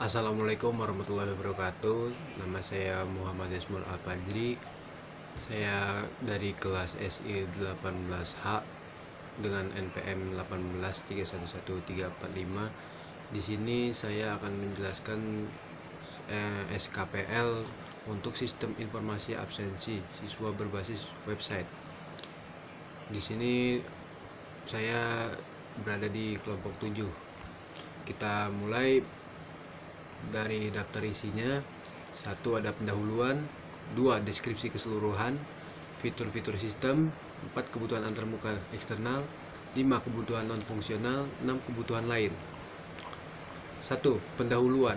Assalamualaikum warahmatullahi wabarakatuh. Nama saya Muhammad Yasmul Al-Fajri. Saya dari kelas SI 18H dengan NPM 183111345. Di sini saya akan menjelaskan SKPL untuk sistem informasi absensi siswa berbasis website. Di sini saya berada di kelompok 7. Kita mulai dari daftar isinya. 1 ada pendahuluan, 2 deskripsi keseluruhan, fitur-fitur sistem, 4 kebutuhan antarmuka eksternal, 5 kebutuhan non fungsional, 6 kebutuhan lain. 1. Pendahuluan.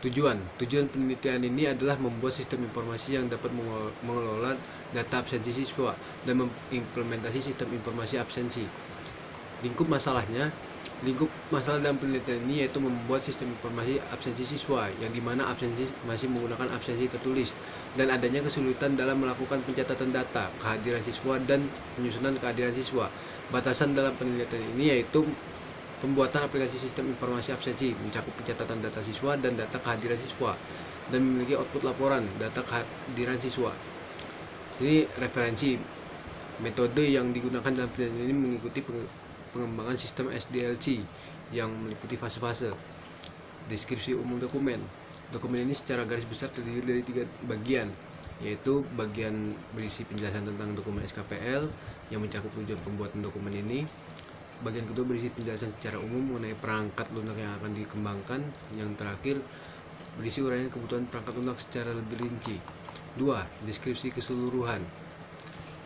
Tujuan penelitian ini adalah membuat sistem informasi yang dapat mengelola data absensi siswa dan mengimplementasi sistem informasi absensi. Lingkup masalah dalam penelitian ini yaitu membuat sistem informasi absensi siswa, yang dimana absensi masih menggunakan absensi tertulis dan adanya kesulitan dalam melakukan pencatatan data kehadiran siswa dan penyusunan kehadiran siswa. Batasan dalam penelitian ini yaitu pembuatan aplikasi sistem informasi absensi mencakup pencatatan data siswa dan data kehadiran siswa dan memiliki output laporan data kehadiran siswa. Ini referensi metode yang digunakan dalam penelitian ini mengikuti pengembangan sistem SDLC yang meliputi fase-fase. Deskripsi umum dokumen. Dokumen ini secara garis besar terdiri dari 3 bagian, yaitu bagian berisi penjelasan tentang dokumen SKPL yang mencakup tujuan pembuatan dokumen ini. Bagian kedua berisi penjelasan secara umum mengenai perangkat lunak yang akan dikembangkan. Yang terakhir berisi uraian kebutuhan perangkat lunak secara lebih rinci. 2. Deskripsi keseluruhan.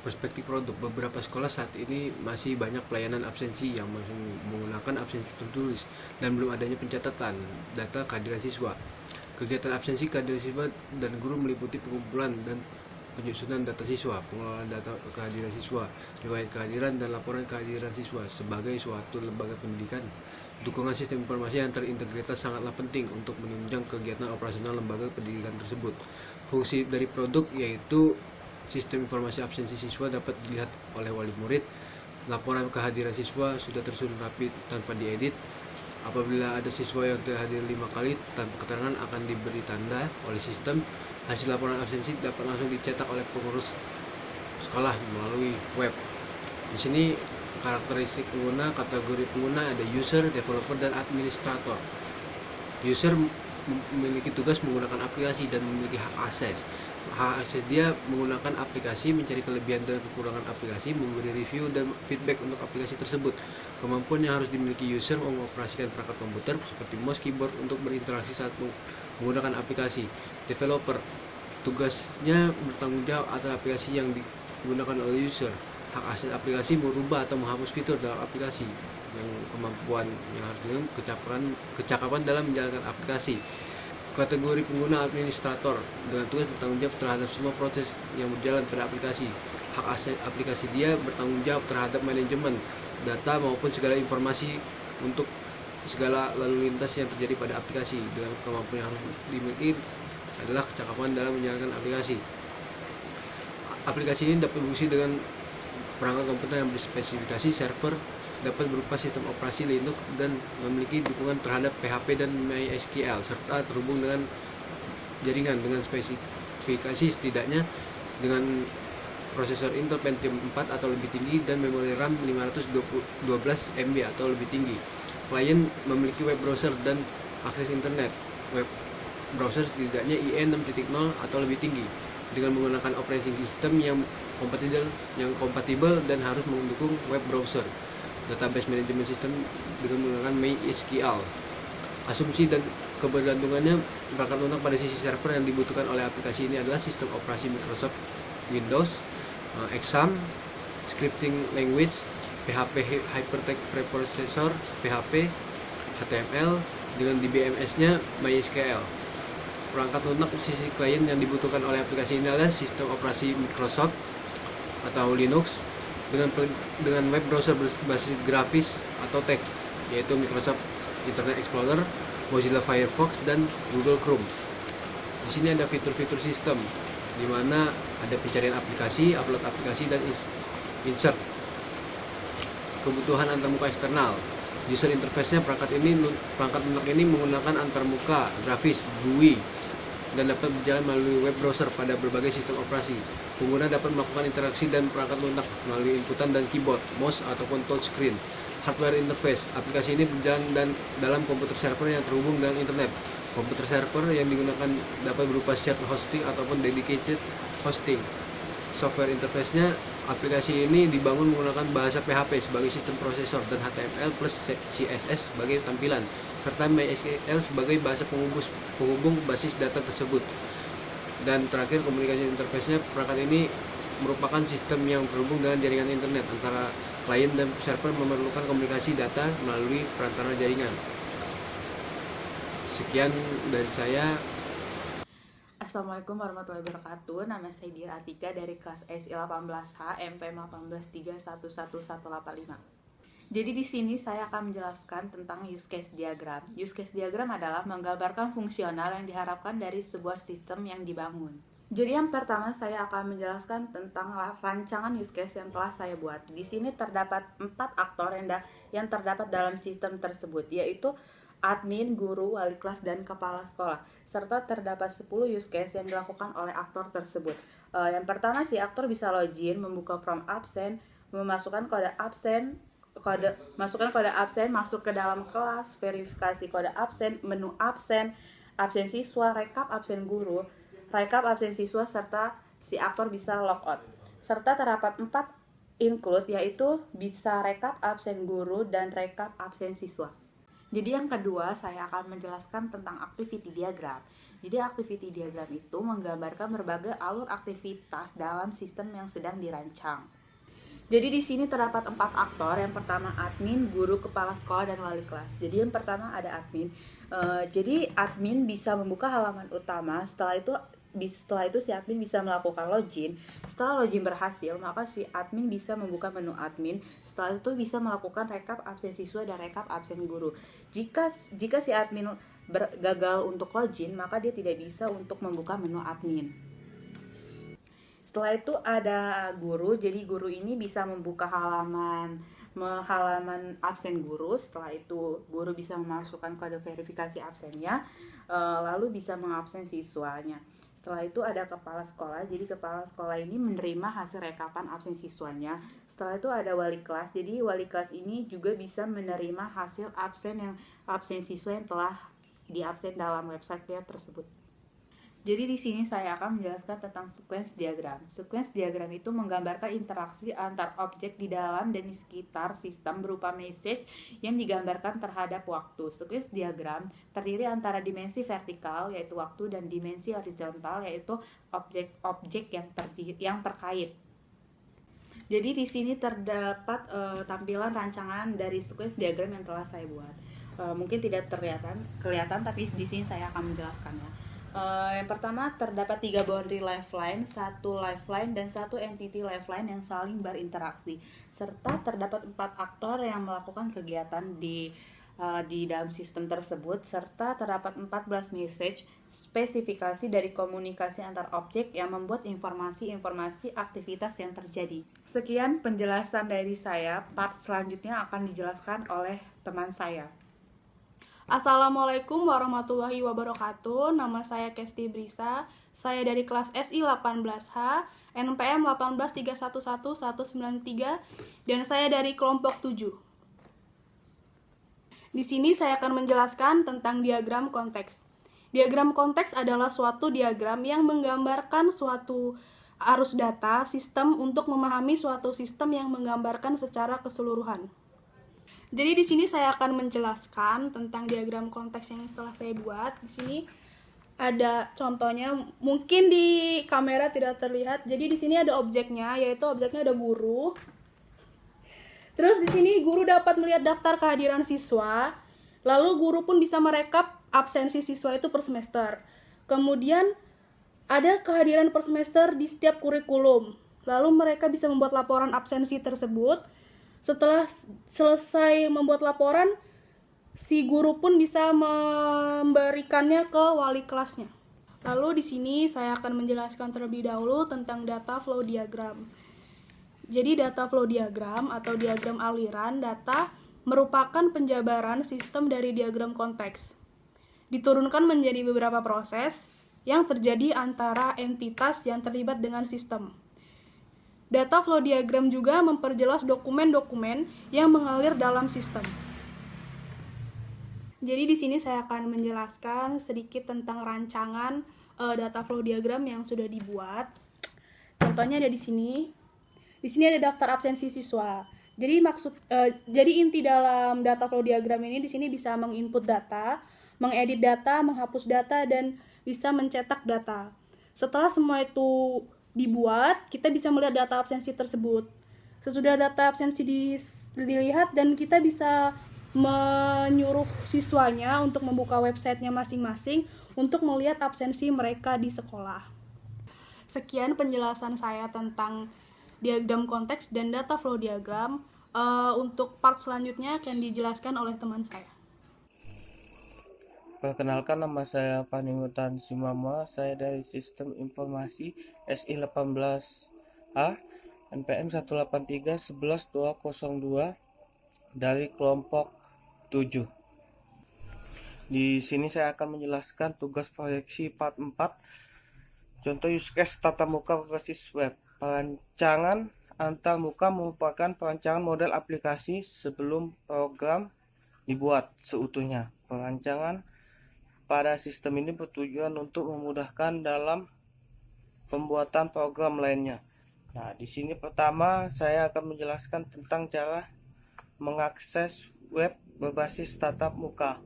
Perspektif produk. Beberapa sekolah saat ini masih banyak pelayanan absensi yang masih menggunakan absensi tertulis dan belum adanya pencatatan data kehadiran siswa. Kegiatan absensi kehadiran siswa dan guru meliputi pengumpulan dan penyusunan data siswa, pengelolaan data kehadiran siswa, riwayat kehadiran dan laporan kehadiran siswa. Sebagai suatu lembaga pendidikan, dukungan sistem informasi yang terintegritas sangatlah penting untuk menunjang kegiatan operasional lembaga pendidikan tersebut. Fungsi dari produk yaitu sistem informasi absensi siswa dapat dilihat oleh wali murid. Laporan kehadiran siswa sudah tersusun rapi tanpa diedit. Apabila ada siswa yang tidak hadir 5 kali tanpa keterangan akan diberi tanda oleh sistem. Hasil laporan absensi dapat langsung dicetak oleh pengurus sekolah melalui web. Di sini karakteristik pengguna, kategori pengguna ada user, developer, dan administrator. User memiliki tugas menggunakan aplikasi dan memiliki hak akses. Hak akses dia menggunakan aplikasi, mencari kelebihan dan kekurangan aplikasi, memberi review dan feedback untuk aplikasi tersebut. Kemampuan yang harus dimiliki user mengoperasikan perangkat komputer seperti mouse, keyboard untuk berinteraksi saat menggunakan aplikasi. Developer tugasnya bertanggung jawab atas aplikasi yang digunakan oleh user. Hak akses aplikasi merubah atau menghapus fitur dalam aplikasi. Yang kemampuan yang harus dimiliki kecakapan dalam menjalankan aplikasi. Kategori pengguna administrator dengan tugas bertanggung jawab terhadap semua proses yang berjalan pada aplikasi. Hak akses aplikasi dia bertanggung jawab terhadap manajemen data maupun segala informasi untuk segala lalu lintas yang terjadi pada aplikasi. Dengan kemampuan yang harus dimiliki adalah kecakapan dalam menjalankan aplikasi. Aplikasi ini dapat berfungsi dengan perangkat komputer yang berspesifikasi server, dapat berupa sistem operasi Linux dan memiliki dukungan terhadap PHP dan MySQL serta terhubung dengan jaringan dengan spesifikasi setidaknya dengan prosesor Intel Pentium 4 atau lebih tinggi dan memori RAM 512 MB atau lebih tinggi. Klien memiliki web browser dan akses internet. Web browser setidaknya IE 6.0 atau lebih tinggi dengan menggunakan operating system yang kompatibel dan harus mendukung web browser. Database management system dengan menggunakan MySQL. Asumsi dan kebergantungannya perangkat lunak pada sisi server yang dibutuhkan oleh aplikasi ini adalah sistem operasi Microsoft Windows, Exam, scripting language, PHP Hypertext Preprocessor, PHP, HTML, dengan DBMS-nya MySQL. Perangkat lunak sisi klien yang dibutuhkan oleh aplikasi ini adalah sistem operasi Microsoft atau Linux dengan web browser berbasis grafis atau teks, yaitu Microsoft Internet Explorer, Mozilla Firefox, dan Google Chrome. Di sini ada fitur-fitur sistem, di mana ada pencarian aplikasi, upload aplikasi, dan insert. Kebutuhan antarmuka eksternal. User interface-nya perangkat lunak ini menggunakan antarmuka, grafis, GUI, dan dapat berjalan melalui web browser pada berbagai sistem operasi. Pengguna dapat melakukan interaksi dan perangkat lunak melalui inputan dan keyboard, mouse, ataupun touchscreen. Hardware interface. Aplikasi ini berjalan dalam komputer server yang terhubung dengan internet. Komputer server yang digunakan dapat berupa shared hosting ataupun dedicated hosting. Software interface-nya, aplikasi ini dibangun menggunakan bahasa PHP sebagai sistem prosesor dan HTML plus CSS sebagai tampilan, serta MySQL sebagai bahasa penghubung basis data tersebut. Dan terakhir, komunikasi interface-nya, perangkat ini merupakan sistem yang terhubung dengan jaringan internet antara klien dan server, memerlukan komunikasi data melalui perantara jaringan. Sekian dari saya. Assalamualaikum warahmatullahi wabarakatuh. Nama saya Dira Atika dari kelas SI 18H MPM 183111185. Jadi di sini saya akan menjelaskan tentang use case diagram. Use case diagram adalah menggambarkan fungsional yang diharapkan dari sebuah sistem yang dibangun. Jadi yang pertama saya akan menjelaskan tentang rancangan use case yang telah saya buat. Di sini terdapat 4 aktor yang terdapat dalam sistem tersebut, yaitu admin, guru, wali kelas, dan kepala sekolah. Serta terdapat 10 use case yang dilakukan oleh aktor tersebut. Yang pertama, si aktor bisa login, membuka form absen, memasukkan kode absen, masukkan kode absen, masuk ke dalam kelas, verifikasi kode absen, menu absen, absen siswa, rekap absen guru, rekap absen siswa, serta si aktor bisa logout. Serta terdapat 4 include, yaitu bisa rekap absen guru dan rekap absen siswa. Jadi yang kedua, saya akan menjelaskan tentang activity diagram. Jadi activity diagram itu menggambarkan berbagai alur aktivitas dalam sistem yang sedang dirancang. Jadi di sini terdapat 4 aktor. Yang pertama admin, guru, kepala sekolah, dan wali kelas. Jadi yang pertama ada admin. Jadi admin bisa membuka halaman utama. Setelah itu si admin bisa melakukan login. Setelah login berhasil, maka si admin bisa membuka menu admin. Setelah itu bisa melakukan rekap absen siswa dan rekap absen guru. Jika si admin gagal untuk login, maka dia tidak bisa untuk membuka menu admin. Setelah itu ada guru. Jadi guru ini bisa membuka halaman absen guru. Setelah itu guru bisa memasukkan kode verifikasi absennya, lalu bisa mengabsen siswanya. Setelah itu ada kepala sekolah. Jadi kepala sekolah ini menerima hasil rekapan absen siswanya. Setelah itu ada wali kelas. Jadi wali kelas ini juga bisa menerima hasil absen siswa yang telah diabsen dalam website tersebut. Jadi di sini saya akan menjelaskan tentang sequence diagram. Sequence diagram itu menggambarkan interaksi antar objek di dalam dan di sekitar sistem berupa message yang digambarkan terhadap waktu. Sequence diagram terdiri antara dimensi vertikal yaitu waktu dan dimensi horizontal yaitu objek-objek yang terkait. Jadi di sini terdapat tampilan rancangan dari sequence diagram yang telah saya buat. Mungkin tidak kelihatan tapi di sini saya akan menjelaskannya. Yang pertama terdapat 3 boundary lifeline, 1 lifeline, dan 1 entity lifeline yang saling berinteraksi. Serta terdapat 4 aktor yang melakukan kegiatan di dalam sistem tersebut. Serta terdapat 14 message spesifikasi dari komunikasi antar objek yang membuat informasi aktivitas yang terjadi. Sekian penjelasan dari saya. Part selanjutnya akan dijelaskan oleh teman saya. Assalamualaikum warahmatullahi wabarakatuh. Nama saya Kesti Brisa. Saya dari kelas SI 18H, NPM 183111193, dan saya dari kelompok 7. Di sini saya akan menjelaskan tentang diagram konteks. Diagram konteks adalah suatu diagram yang menggambarkan suatu arus data sistem untuk memahami suatu sistem yang menggambarkan secara keseluruhan. Jadi di sini saya akan menjelaskan tentang diagram konteks yang setelah saya buat. Di sini ada contohnya, mungkin di kamera tidak terlihat. Jadi di sini ada objeknya, yaitu objeknya ada guru. Terus di sini guru dapat melihat daftar kehadiran siswa. Lalu guru pun bisa merekap absensi siswa itu per semester. Kemudian ada kehadiran per semester di setiap kurikulum. Lalu mereka bisa membuat laporan absensi tersebut. Setelah selesai membuat laporan, si guru pun bisa memberikannya ke wali kelasnya. Lalu di sini saya akan menjelaskan terlebih dahulu tentang data flow diagram. Jadi data flow diagram atau diagram aliran data merupakan penjabaran sistem dari diagram konteks. Diturunkan menjadi beberapa proses yang terjadi antara entitas yang terlibat dengan sistem. Data flow diagram juga memperjelas dokumen-dokumen yang mengalir dalam sistem. Jadi di sini saya akan menjelaskan sedikit tentang rancangan data flow diagram yang sudah dibuat. Contohnya ada di sini. Di sini ada daftar absensi siswa. Jadi inti dalam data flow diagram ini di sini bisa menginput data, mengedit data, menghapus data, dan bisa mencetak data. Setelah semua itu dibuat, kita bisa melihat data absensi tersebut. Sesudah data absensi dilihat, dan kita bisa menyuruh siswanya untuk membuka websitenya masing-masing untuk melihat absensi mereka di sekolah. Sekian penjelasan saya tentang diagram konteks dan data flow diagram. Untuk part selanjutnya akan dijelaskan oleh teman saya. Perkenalkan, nama saya Panimutan Simama. Saya dari Sistem Informasi SI18A NPM 183-11202 dari kelompok 7. Di sini saya akan menjelaskan tugas proyeksi part 4. Contoh use case tatap muka berbasis web. Perancangan antar muka merupakan perancangan model aplikasi sebelum program dibuat seutuhnya. Perancangan pada sistem ini bertujuan untuk memudahkan dalam pembuatan program lainnya. Nah, di sini pertama saya akan menjelaskan tentang cara mengakses web berbasis tatap muka.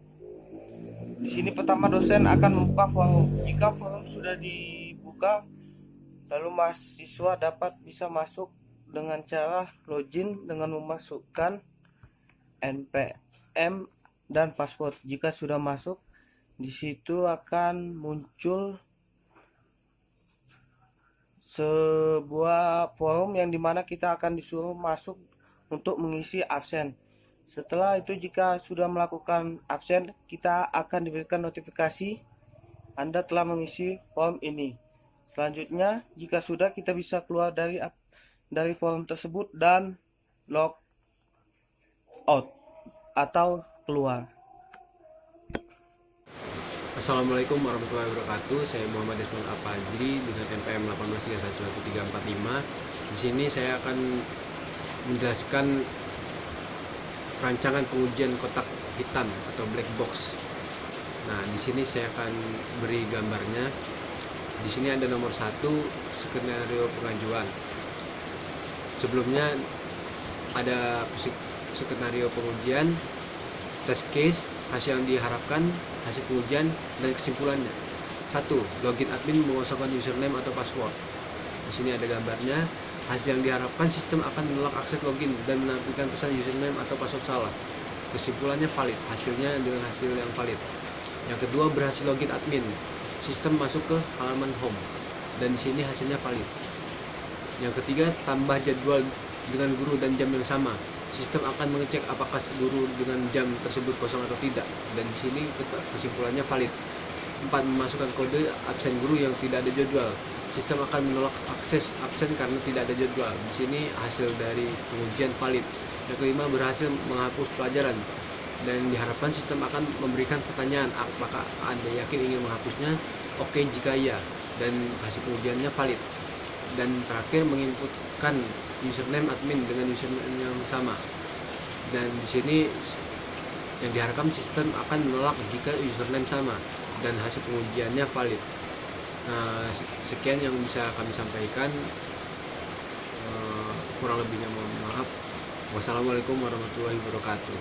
Di sini pertama dosen akan membuka forum. Jika forum sudah dibuka, lalu mahasiswa bisa masuk dengan cara login dengan memasukkan NPM dan password. Jika sudah masuk, di situ akan muncul sebuah forum yang dimana kita akan disuruh masuk untuk mengisi absen. Setelah itu, jika sudah melakukan absen, kita akan diberikan notifikasi Anda telah mengisi form ini. Selanjutnya, jika sudah, kita bisa keluar dari forum tersebut dan log out atau keluar. Assalamualaikum warahmatullahi wabarakatuh. Saya Muhammad Desmond Apajri dengan NPM 18311345. Di sini saya akan menjelaskan rancangan pengujian kotak hitam atau black box. Nah, di sini saya akan beri gambarnya. Di sini ada nomor 1, skenario pengajuan. Sebelumnya ada skenario pengujian, test case, hasil yang diharapkan, hasil pengujian, dan kesimpulannya. 1. Login admin mengosongkan username atau password. Di sini ada gambarnya. Hasil yang diharapkan, sistem akan menolak akses login dan menampilkan pesan username atau password salah. Kesimpulannya valid, hasilnya dengan hasil yang valid. Yang kedua, berhasil login admin. Sistem masuk ke halaman home dan di sini hasilnya valid. Yang ketiga, tambah jadwal dengan guru dan jam yang sama. Sistem akan mengecek apakah guru dengan jam tersebut kosong atau tidak, dan di sini kesimpulannya valid. 4. Memasukkan kode absen guru yang tidak ada jadwal. Sistem akan menolak akses absen karena tidak ada jadwal. Di sini hasil dari pengujian valid. Yang kelima, berhasil menghapus pelajaran dan diharapkan sistem akan memberikan pertanyaan apakah Anda yakin ingin menghapusnya. Oke jika iya, dan hasil pengujiannya valid. Dan terakhir, menginputkan username admin dengan username yang sama. Dan di sini yang diharapkan sistem akan menolak jika username sama dan hasil pengujiannya valid. Nah, sekian yang bisa kami sampaikan. Kurang lebihnya mohon maaf. Wassalamualaikum warahmatullahi wabarakatuh.